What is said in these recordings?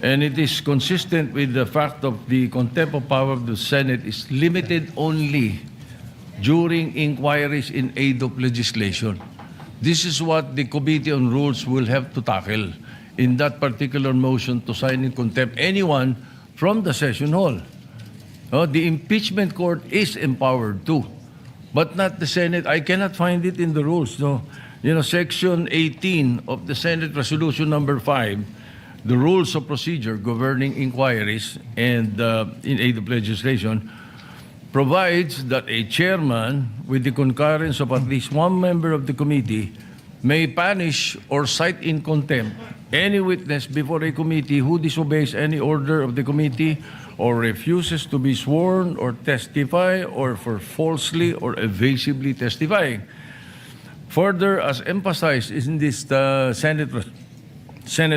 and it is consistent with the fact of the contempt of power of the Senate is limited only during inquiries in aid of legislation. This is what the Committee on Rules will have to tackle in that particular motion to sign in contempt anyone from the session hall. The impeachment court is empowered too, but not the Senate. I cannot find it in the rules. No, Section 18 of the Senate Resolution Number 5, the rules of procedure governing inquiries and in aid of legislation, provides that a chairman, with the concurrence of at least one member of the committee, may punish or cite in contempt any witness before a committee who disobeys any order of the committee or refuses to be sworn or testify or for falsely or evasively testifying. Further, as emphasized in this Senate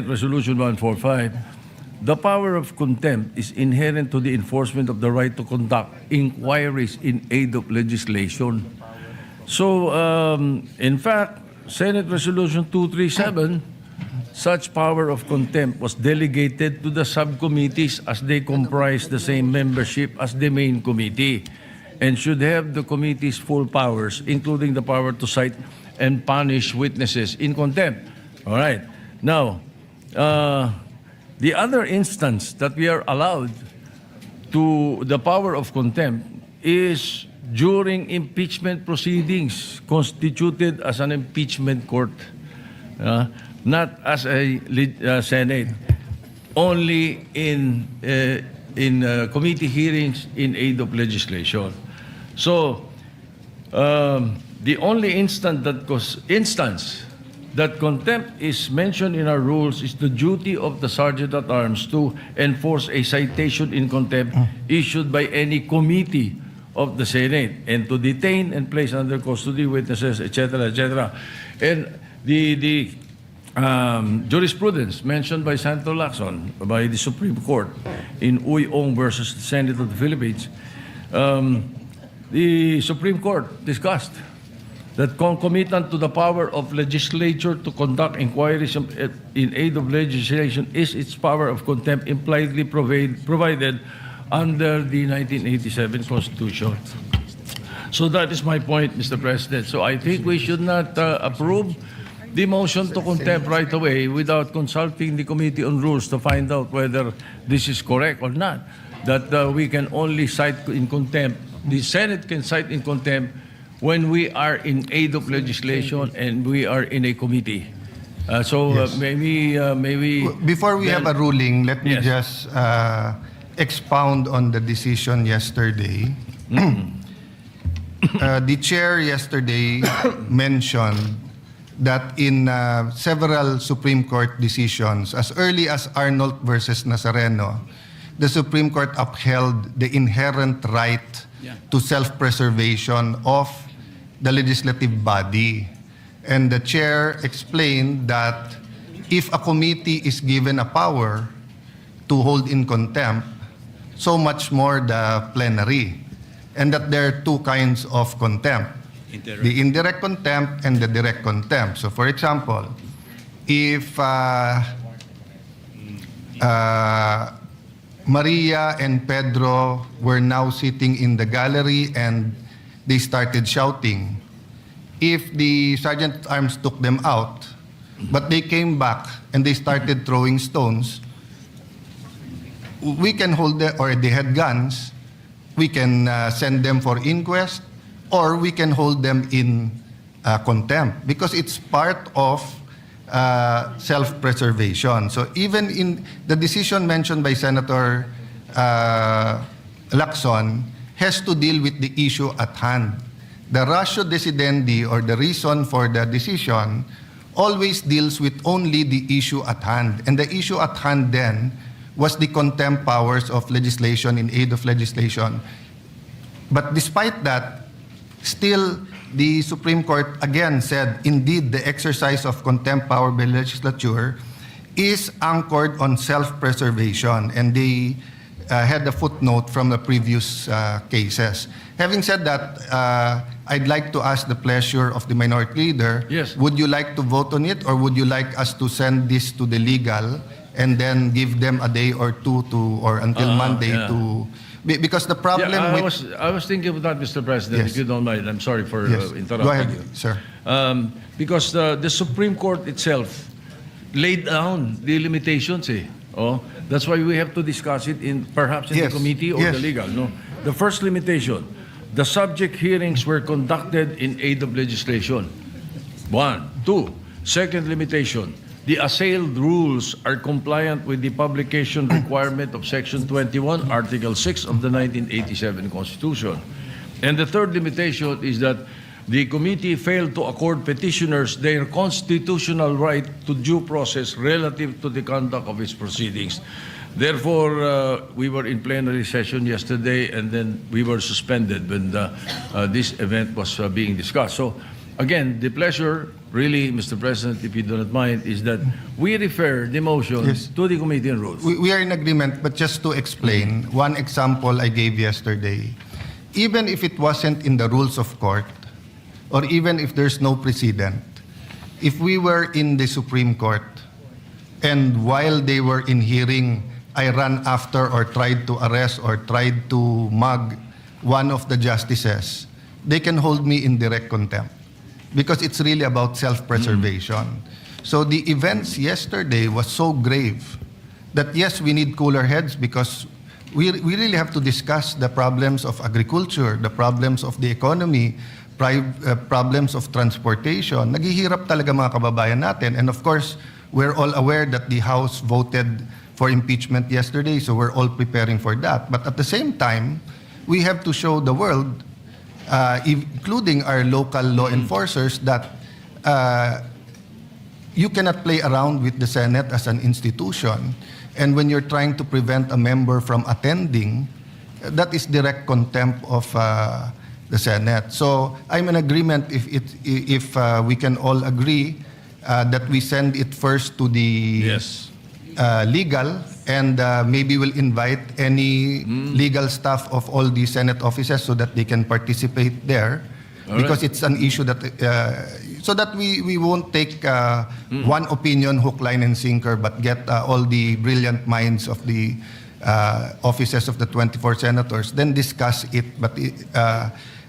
Resolution 145, the power of contempt is inherent to the enforcement of the right to conduct inquiries in aid of legislation. So, in fact, Senate Resolution 237, such power of contempt was delegated to the subcommittees as they comprise the same membership as the main committee and should have the committee's full powers, including the power to cite and punish witnesses in contempt. All right. Now, the other instance that we are allowed to the power of contempt is during impeachment proceedings constituted as an impeachment court, not as a Senate, only in committee hearings in aid of legislation. So, the only instance that contempt is mentioned in our rules is the duty of the Sergeant at Arms to enforce a citation in contempt issued by any committee of the Senate and to detain and place under custody witnesses, etc., etc. And the jurisprudence mentioned by Senator Lacson by the Supreme Court in Uy Ong versus the Senate of the Philippines, the Supreme Court discussed that concomitant to the power of legislature to conduct inquiries in aid of legislation is its power of contempt impliedly provided under the 1987 Constitution. So that is my point, Mr. President. So I think we should not approve the motion to contempt right away without consulting the Committee on Rules to find out whether this is correct or not. That we can only cite in contempt, the Senate can cite in contempt when we are in aid of legislation and we are in a committee. Yes. Maybe before we have a ruling, let me Yes. just expound on the decision yesterday. The chair yesterday mentioned that in several Supreme Court decisions, as early as Arnold versus Nazareno, the Supreme Court upheld the inherent right to self-preservation of the legislative body. And the chair explained that if a committee is given a power to hold in contempt, so much more the plenary. And that there are two kinds of contempt. The indirect contempt and the direct contempt. So for example, if Maria and Pedro were now sitting in the gallery and they started shouting, if the Sergeant at Arms took them out, but they came back and they started throwing stones, we can hold them, or they had guns, we can send them for inquest, or we can hold them in contempt because it's part of self-preservation. So even in the decision mentioned by Senator Lacson has to deal with the issue at hand. The ratio decidendi, or the reason for the decision, always deals with only the issue at hand. And the issue at hand then was the contempt powers of legislation in aid of legislation. But despite that, still the Supreme Court again said, indeed, the exercise of contempt power by legislature is anchored on self-preservation, and they had a footnote from the previous cases. Having said that, I'd like to ask the pleasure of the minority leader. Yes. Would you like to vote on it, or would you like us to send this to the legal and then give them a day or two to, or until Monday yeah. to, because the problem Yeah, with... I was thinking of that, Mr. President, Yes. if you don't mind. I'm sorry for Yes. interrupting Go ahead, you. sir. Because the Supreme Court itself laid down the limitations. Oh, that's why we have to discuss it perhaps in Yes. the committee or Yes. the legal. No, the first limitation: the subject hearings were conducted in aid of legislation. 1, 2. Second limitation: the assailed rules are compliant with the publication requirement of Section 21, Article 6 of the 1987 Constitution. And the third limitation is that the committee failed to accord petitioners their constitutional right to due process relative to the conduct of its proceedings. Therefore, we were in plenary session yesterday, and then we were suspended when this event was being discussed. So, again, the pleasure, really, Mr. President, if you do not mind, is that we refer the motion Yes. to the Committee on Rules. We are in agreement, but just to explain, one example I gave yesterday, even if it wasn't in the rules of court, or even if there's no precedent, if we were in the Supreme Court, and while they were in hearing, I ran after or tried to arrest or tried to mug one of the justices, they can hold me in direct contempt, because it's really about self-preservation. So the events yesterday was so grave that yes, we need cooler heads, because we really have to discuss the problems of agriculture, the problems of the economy, problems of transportation. Naghihirap talaga mga kababayan natin. And of course, we're all aware that the House voted for impeachment yesterday, so we're all preparing for that. But at the same time, we have to show the world, including our local law enforcers, that you cannot play around with the Senate as an institution. And when you're trying to prevent a member from attending, that is direct contempt of the Senate. So I'm in agreement if we can all agree that we send it first to the Yes. legal, and maybe we'll invite any legal staff of all the Senate offices so that they can participate there, because it's an issue that so that we won't take one opinion hook, line, and sinker, but get all the brilliant minds of the offices of the 24 senators, then discuss it, but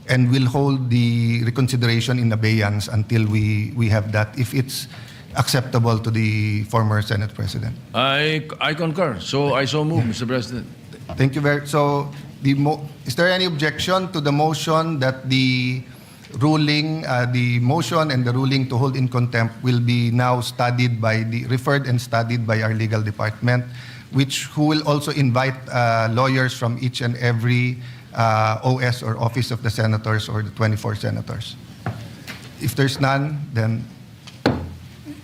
and we'll hold the reconsideration in abeyance until we have that, if it's acceptable to the former Senate President. I concur. So I so move, Mr. President. Thank you very. So is there any objection to the motion that the ruling, the motion and the ruling to hold in contempt will be now studied by referred and studied by our legal department, who will also invite lawyers from each and every OS or office of the senators or the 24 senators? If there's none, then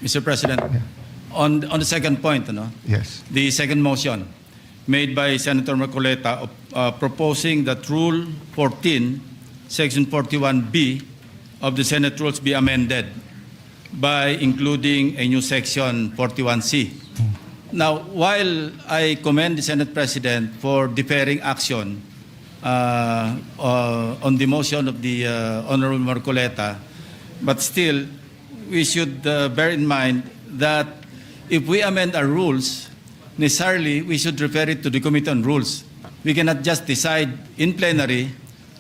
Mr. President, on the second point, yes. the second motion made by Senator Marcoleta proposing that Rule 14, Section 41B of the Senate Rules be amended by including a new Section 41C. Now, while I commend the Senate President for deferring action on the motion of the Honorable Marcoleta, but still, we should bear in mind that if we amend our rules, necessarily we should refer it to the Committee on Rules. We cannot just decide in plenary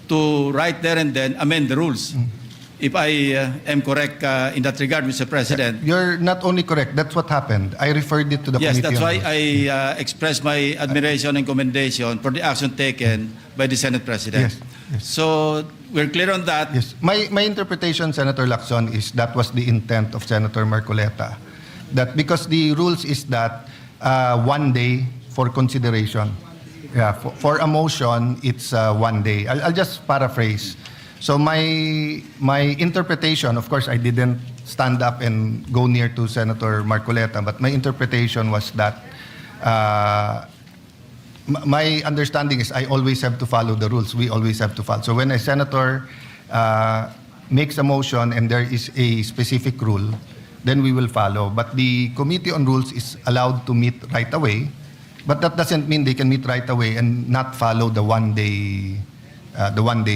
to right there and then amend the rules. If I am correct in that regard, Mr. President. You're not only correct, that's what happened. I referred it to the Yes, Committee that's on why Rules. I express my admiration and commendation for the action taken by the Senate President. Yes, yes. So we're clear on that. Yes. My interpretation, Senator Lacson, is that was the intent of Senator Marcoleta. That because the rules is that 1 day for consideration. Yeah, for a motion, it's 1 day. I'll just paraphrase. So my interpretation, of course, I didn't stand up and go near to Senator Marcoleta, but my interpretation was that my understanding is I always have to follow the rules. We always have to follow. So when a senator makes a motion and there is a specific rule, then we will follow. But the Committee on Rules is allowed to meet right away. But that doesn't mean they can meet right away and not follow the 1 day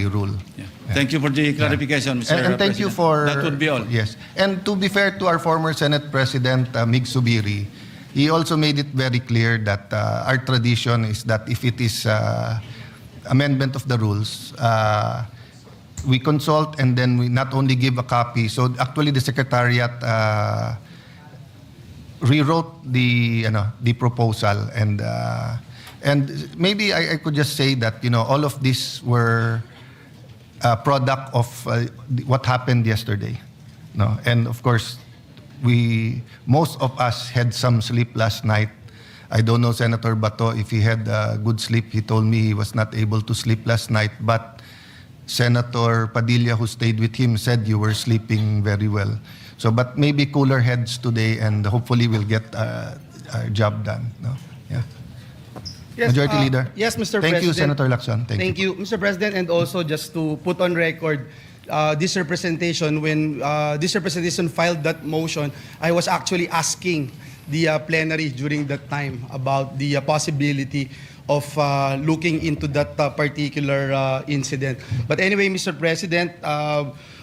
rule. Yeah. Thank you for the clarification, Mr. And thank you for... That would be all. Yes. And to be fair to our former Senate President, Mig Subiri, he also made it very clear that our tradition is that if it is amendment of the rules, we consult and then we not only give a copy. So actually the Secretariat rewrote the proposal, and maybe I could just say that all of these were a product of what happened yesterday. No, and of course most of us had some sleep last night. I don't know Senator Bato if he had good sleep. He told me he was not able to sleep last night, but Senator Padilla, who stayed with him, said you were sleeping very well. So, but maybe cooler heads today, and hopefully we'll get our job done. No? Yeah. Yes, Majority Leader. Yes, Mr. Thank President. you, Senator Lacson. Thank you, Mr. President, and also just to put on record this representation, when this representation filed that motion, I was actually asking the plenary during that time about the possibility of looking into that particular incident. But anyway, Mr. President,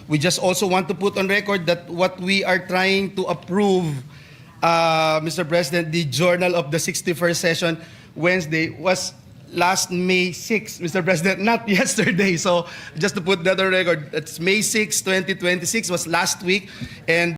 we just also want to put on record that what we are trying to approve, Mr. President, the journal of the 61st session Wednesday was last May 6, Mr. President, not yesterday. So just to put that on record, it's May 6, 2026 was last week, and